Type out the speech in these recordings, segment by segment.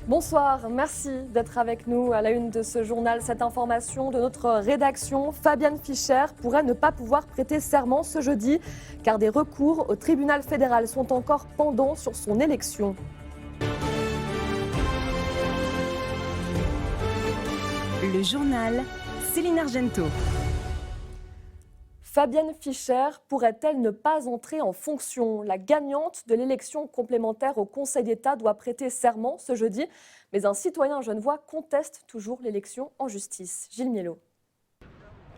Bonsoir, merci d'être avec nous à la une de ce journal. Cette information de notre rédaction, Fabienne Fischer pourrait ne pas pouvoir prêter serment ce jeudi car des recours au tribunal fédéral sont encore pendants sur son élection. Le journal, Céline Argento. Fabienne Fischer pourrait-elle ne pas entrer en fonction? La gagnante de l'élection complémentaire au Conseil d'État doit prêter serment ce jeudi, mais un citoyen genevois conteste toujours l'élection en justice. Gilles Miellot.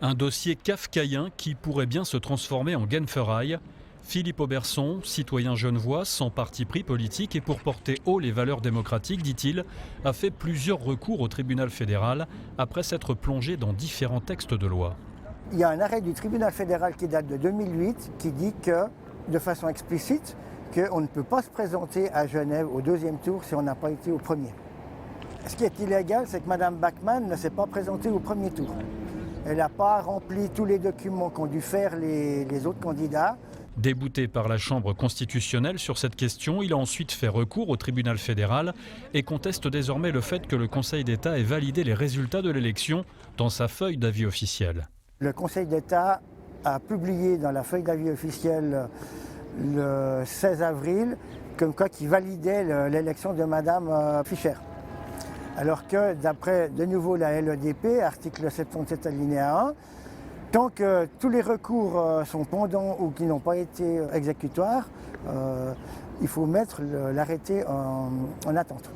Un dossier kafkaïen qui pourrait bien se transformer en Genferail. Philippe Auberson, citoyen genevois sans parti pris politique et pour porter haut les valeurs démocratiques, dit-il, a fait plusieurs recours au tribunal fédéral après s'être plongé dans différents textes de loi. Il y a un arrêt du tribunal fédéral qui date de 2008 qui dit que, de façon explicite, qu'on ne peut pas se présenter à Genève au deuxième tour si on n'a pas été au premier. Ce qui est illégal, c'est que Mme Bachmann ne s'est pas présentée au premier tour. Elle n'a pas rempli tous les documents qu'ont dû faire les autres candidats. Débouté par la Chambre constitutionnelle sur cette question, il a ensuite fait recours au tribunal fédéral et conteste désormais le fait que le Conseil d'État ait validé les résultats de l'élection dans sa feuille d'avis officielle. Le Conseil d'État a publié dans la feuille d'avis officielle le 16 avril comme quoi qu'il validait l'élection de Mme Fischer. Alors que d'après de nouveau la LEDP, article 77 alinéa 1, tant que tous les recours sont pendants ou qui n'ont pas été exécutoires, il faut mettre l'arrêté en attente.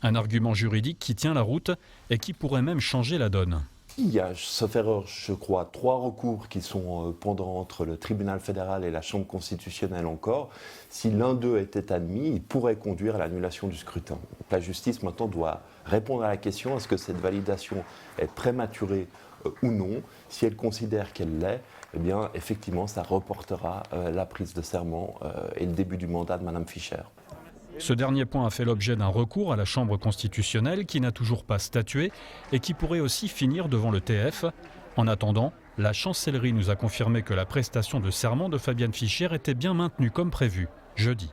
Un argument juridique qui tient la route et qui pourrait même changer la donne. Il y a, sauf erreur, je crois, 3 recours qui sont pendants entre le tribunal fédéral et la Chambre constitutionnelle encore. Si l'un d'eux était admis, il pourrait conduire à l'annulation du scrutin. Donc, la justice maintenant doit répondre à la question, est-ce que cette validation est prématurée ou non? Si elle considère qu'elle l'est, eh bien, effectivement, ça reportera la prise de serment et le début du mandat de Mme Fischer. Ce dernier point a fait l'objet d'un recours à la Chambre constitutionnelle qui n'a toujours pas statué et qui pourrait aussi finir devant le TF. En attendant, la chancellerie nous a confirmé que la prestation de serment de Fabienne Fischer était bien maintenue comme prévu, jeudi.